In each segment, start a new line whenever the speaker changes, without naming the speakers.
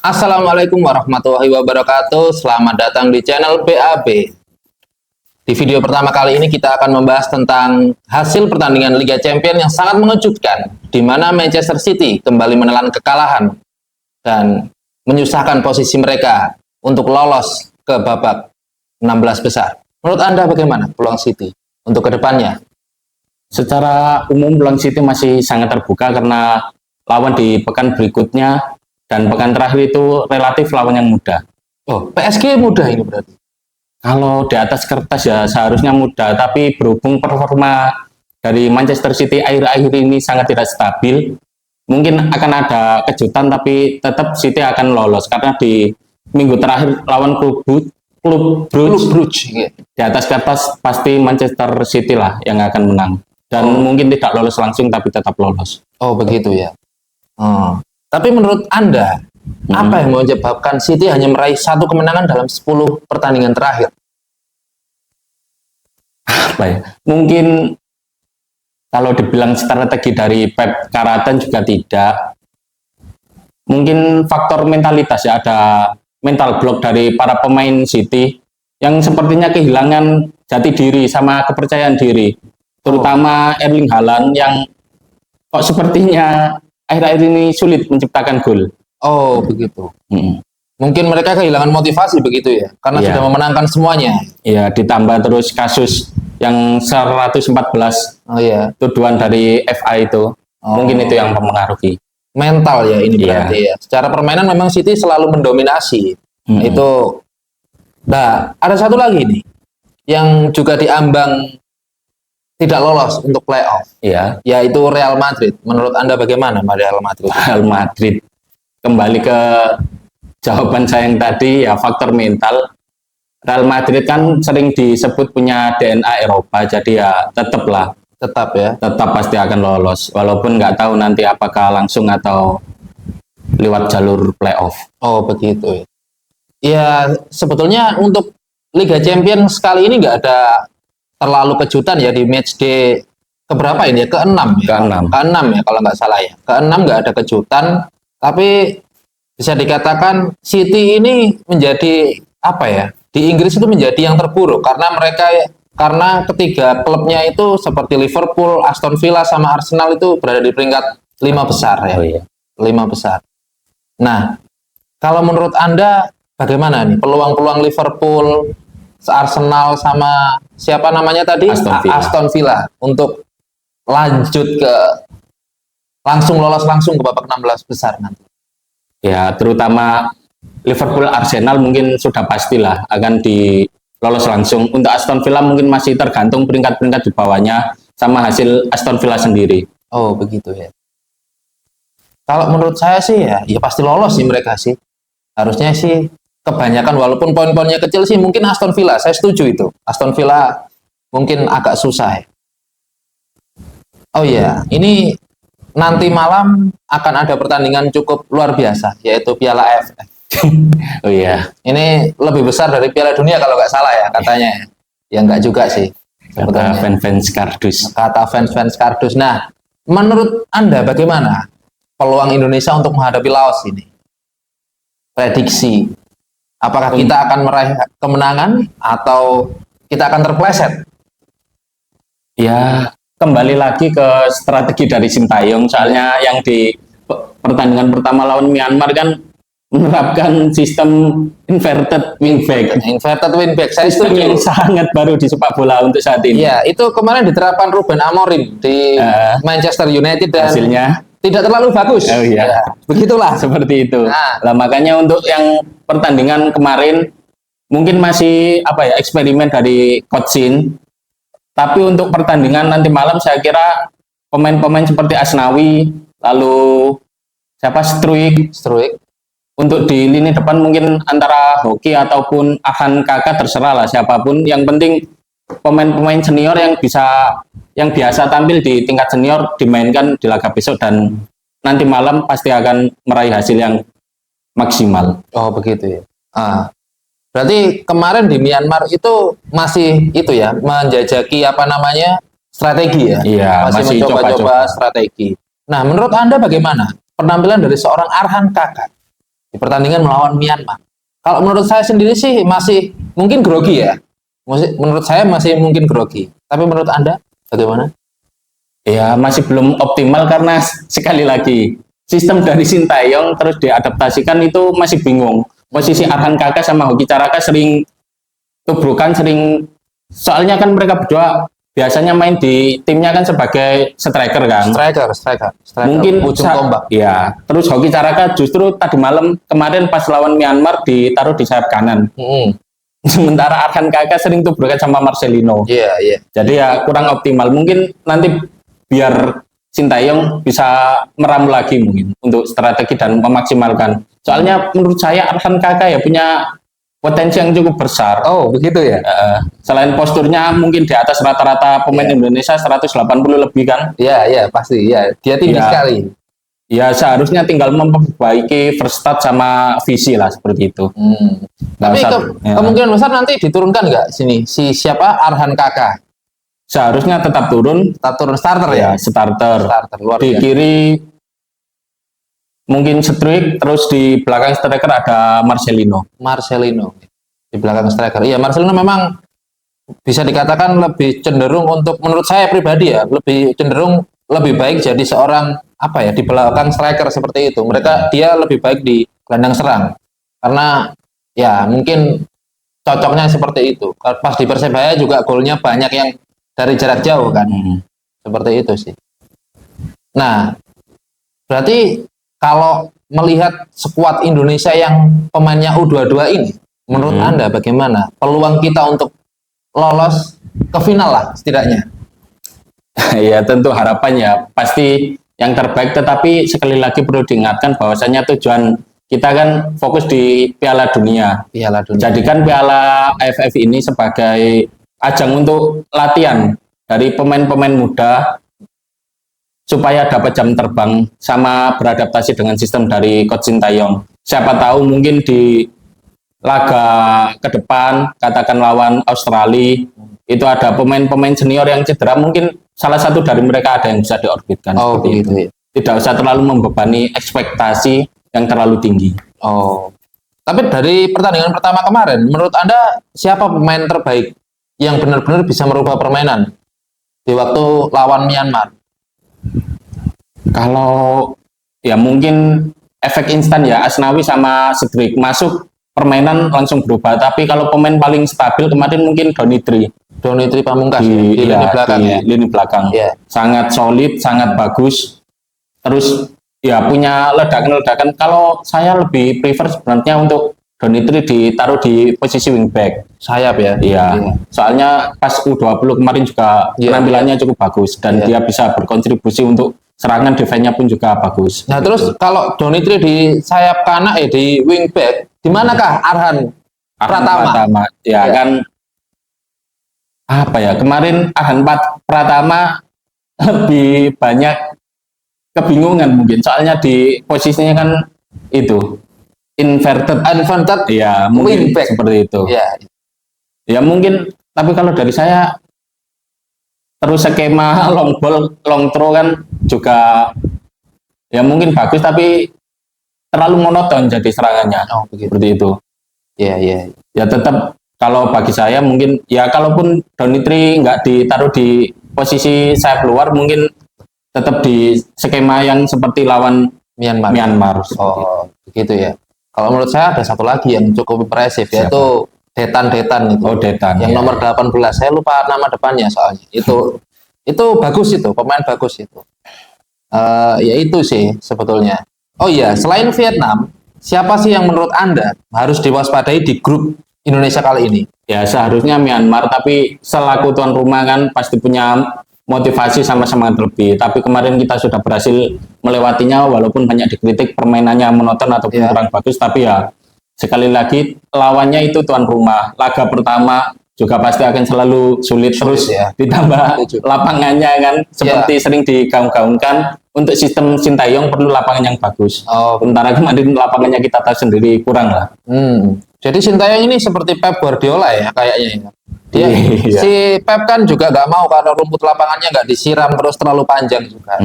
Assalamualaikum warahmatullahi wabarakatuh. Selamat datang di channel BAB. Di video pertama kali ini kita akan membahas tentang hasil pertandingan Liga Champions yang sangat mengejutkan, di mana Manchester City kembali menelan kekalahan dan menyusahkan posisi mereka untuk lolos ke babak 16 besar. Menurut Anda bagaimana peluang City untuk kedepannya?
Secara umum peluang City masih sangat terbuka karena lawan di pekan berikutnya dan pekan terakhir itu relatif lawan yang mudah.
Oh, PSG mudah ini berarti.
Kalau di atas kertas ya seharusnya mudah, tapi berhubung performa dari Manchester City akhir-akhir ini sangat tidak stabil, mungkin akan ada kejutan tapi tetap City akan lolos karena di minggu terakhir lawan klub Brugge
Iya.
di atas kertas pasti Manchester City lah yang akan menang dan mungkin tidak lolos langsung tapi tetap lolos.
Oh, begitu ya. Tapi menurut Anda, apa yang menyebabkan City hanya meraih satu kemenangan dalam 10 pertandingan terakhir?
Apa ya? Mungkin kalau dibilang strategi dari Pep Caratan juga tidak. Mungkin faktor mentalitas ya, ada mental block dari para pemain City yang sepertinya kehilangan jati diri sama kepercayaan diri. Terutama Erling Haaland yang kok sepertinya akhir-akhir ini sulit menciptakan gol.
Oh, begitu. Mungkin mereka kehilangan motivasi begitu ya, karena
Iya.
sudah memenangkan semuanya.
Ya, ditambah terus kasus yang 114
Oh iya,
tuduhan dari FA itu. Mungkin itu yang mempengaruhi.
mental ya ini
Iya.
berarti ya. Secara permainan memang City selalu mendominasi. Itu. Nah, ada satu lagi nih yang juga diambang tidak lolos untuk playoff,
Ya,
yaitu Real Madrid. Menurut Anda bagaimana Real Madrid?
Real Madrid. Kembali ke jawaban saya yang tadi, ya faktor mental. Real Madrid kan sering disebut punya DNA Eropa, jadi ya tetaplah,
Tetap ya.
tetap pasti akan lolos. Walaupun nggak tahu nanti apakah langsung atau lewat jalur playoff.
Oh, begitu ya. Ya, sebetulnya untuk Liga Champions kali ini nggak ada terlalu kejutan ya di match day keberapa ini ya? Ke-6 ya?
Ke-6.
Ke-6 ya kalau nggak salah ya. Ke-6 nggak ada kejutan, tapi bisa dikatakan City ini menjadi apa ya? Di Inggris itu menjadi yang terburuk karena ketiga klubnya itu seperti Liverpool, Aston Villa sama Arsenal itu berada di peringkat 5 besar ya.
Oh iya.
5 besar. Nah, kalau menurut Anda bagaimana nih peluang-peluang Liverpool, Arsenal sama siapa namanya tadi?
Aston Villa.
Untuk lanjut ke lolos langsung ke babak 16 besar nanti.
Ya, terutama Liverpool, Arsenal mungkin sudah pastilah akan lolos langsung. Untuk Aston Villa mungkin masih tergantung peringkat-peringkat di bawahnya sama hasil Aston Villa sendiri.
Oh, begitu ya. Kalau menurut saya sih ya pasti lolos sih mereka sih. Harusnya sih kebanyakan walaupun poin-poinnya kecil sih mungkin Aston Villa. Saya setuju itu. Aston Villa mungkin agak susah ya. Oh iya, ini nanti malam akan ada pertandingan cukup luar biasa yaitu Piala AFF.
Oh iya.
Ini lebih besar dari Piala Dunia kalau nggak salah ya katanya. Ya nggak juga sih.
Kata
sebetulnya.
fans-fans kardus.
Kata fans-fans kardus. Nah, menurut Anda bagaimana peluang Indonesia untuk menghadapi Laos ini? Prediksi. Apakah kita akan meraih kemenangan atau kita akan terpleset?
Ya, kembali lagi ke strategi dari Sintayong. Soalnya yang di pertandingan pertama lawan Myanmar kan menerapkan sistem inverted wingback.
Inverted wingback. Saya
Sistem
setuju.
yang sangat baru di sepak bola untuk saat ini.
Iya, itu kemarin diterapkan Ruben Amorim di Manchester United dan
Hasilnya
tidak terlalu bagus.
Oh iya.
Ya, begitulah.
seperti itu.
Nah.
Lah makanya untuk yang pertandingan kemarin mungkin masih eksperimen dari Coach Shin. Tapi untuk pertandingan nanti malam saya kira pemain-pemain seperti Asnawi, lalu siapa Struik untuk di lini depan mungkin antara Hoki ataupun Ahan Kakak terserah lah siapapun. Yang penting pemain-pemain senior yang biasa tampil di tingkat senior dimainkan di laga besok dan nanti malam pasti akan meraih hasil yang maksimal.
Oh, begitu ya. Berarti kemarin di Myanmar itu masih itu ya, menjajaki strategi ya.
Iya, masih
mencoba-coba
coba-coba.
strategi. Nah, menurut Anda bagaimana penampilan dari seorang Arhan Kakak? di pertandingan melawan Myanmar. Kalau menurut saya sendiri sih masih mungkin grogi ya. Menurut saya masih mungkin grogi. Tapi menurut Anda bagaimana?
Ya masih belum optimal karena sekali lagi sistem dari Sintayong terus diadaptasikan itu masih bingung. Posisi Arhan Kakak sama Hoki Caraka sering tubrukan, soalnya kan mereka berdua biasanya main di timnya kan sebagai striker kan.
Striker.
Mungkin
ujung tombak.
Ya, terus Hoki Caraka justru tadi malam kemarin pas lawan Myanmar ditaruh di sayap kanan. Sementara Arhan Kakak sering tubrukan sama Marcelino.
Iya.
Jadi ya kurang optimal. Mungkin nanti biar Sintayong bisa meramu lagi mungkin untuk strategi dan memaksimalkan. Soalnya menurut saya Arhan Kakak ya punya potensi yang cukup besar.
Oh, begitu ya?
Selain posturnya mungkin di atas rata-rata pemain Indonesia 180 lebih kan?
Iya, pasti. Ya, dia tinggi sekali.
Ya seharusnya tinggal memperbaiki first touch sama visi lah seperti itu.
Tapi kemungkinan besar nanti diturunkan nggak sini si siapa Arhan Kakak?
Seharusnya tetap turun
starter ya?
Starter.
Luar
di
biasa.
kiri mungkin Strik, terus di belakang striker ada Marcelino
di belakang striker. Iya, Marcelino memang bisa dikatakan lebih cenderung untuk menurut saya pribadi ya, lebih baik jadi seorang di belakang striker seperti itu. Dia lebih baik di gelandang serang. Karena ya mungkin cocoknya seperti itu. Pas di Persebaya juga golnya banyak yang dari jarak jauh kan. Seperti itu sih. Nah, berarti kalau melihat skuad Indonesia yang pemainnya U22 ini, menurut Anda bagaimana peluang kita untuk lolos ke final lah setidaknya?
Ya tentu harapannya pasti yang terbaik, tetapi sekali lagi perlu diingatkan bahwasanya tujuan kita kan fokus di Piala Dunia. Jadikan Piala AFF ini sebagai ajang untuk latihan dari pemain-pemain muda supaya dapat jam terbang sama beradaptasi dengan sistem dari Coach Sintayong. Siapa tahu mungkin di laga ke depan, katakan lawan Australia, itu ada pemain-pemain senior yang cedera, mungkin salah satu dari mereka ada yang bisa diorbitkan. Seperti itu. Tidak usah terlalu membebani ekspektasi yang terlalu tinggi.
Tapi dari pertandingan pertama kemarin, menurut Anda siapa pemain terbaik yang benar-benar bisa merubah permainan di waktu lawan Myanmar?
Kalau ya mungkin efek instan ya, Asnawi sama Strik masuk permainan langsung berubah. Tapi kalau pemain paling stabil kemarin mungkin Donitri
Pamungkas di lini belakang.
Sangat solid, sangat bagus. Terus ya punya ledakan-ledakan. Kalau saya lebih prefer sebenarnya untuk Donitri ditaruh di posisi wingback.
Sayap ya?
Iya. Soalnya pas U20 kemarin juga penampilannya cukup bagus dan dia bisa berkontribusi untuk serangan, defense-nya pun juga bagus.
Nah, terus kalau Donitri di sayap kanan di wingback, di manakah Arhan Pratama?
Ya kan kemarin Arhan Pratama lebih banyak kebingungan mungkin, soalnya di posisinya kan itu inverted ya, mungkin wingback seperti itu. Ya mungkin, tapi kalau dari saya terus skema long ball long throw kan juga ya mungkin bagus, tapi terlalu monoton jadi serangannya. Seperti itu. Ya tetap kalau bagi saya mungkin ya kalaupun Donitri nggak ditaruh di posisi sayap luar, mungkin tetap di skema yang seperti lawan Myanmar.
Begitu ya. Kalau menurut saya ada satu lagi yang cukup impresif, yaitu Detan itu. Yang nomor 18. Saya lupa nama depannya soalnya. Itu bagus itu, pemain bagus itu. Ya itu sih sebetulnya. Oh iya, selain Vietnam, siapa sih yang menurut Anda harus diwaspadai di grup Indonesia kali ini?
Ya seharusnya Myanmar, tapi selaku tuan rumah kan pasti punya motivasi sama semangat lebih. Tapi kemarin kita sudah berhasil melewatinya, walaupun banyak dikritik permainannya monoton ataupun kurang bagus. Tapi ya sekali lagi lawannya itu tuan rumah. Laga pertama juga pasti akan selalu sulit terus ditambah lapangannya kan seperti sering digaung-gaungkan. Untuk sistem Sintayong perlu lapangan yang bagus. Sementara kemarin lapangannya kita tahu sendiri kurang lah.
Jadi Sintayong ini seperti Pep Guardiola ya kayaknya. Si Pep kan juga nggak mau karena rumput lapangannya nggak disiram terus terlalu panjang juga.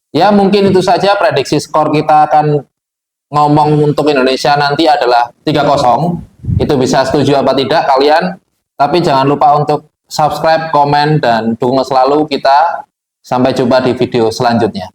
Ya mungkin itu saja prediksi skor kita akan ngomong untuk Indonesia nanti adalah 3-0. Itu bisa setuju apa tidak kalian? Tapi jangan lupa untuk subscribe, komen, dan dukung selalu kita. Sampai jumpa di video selanjutnya.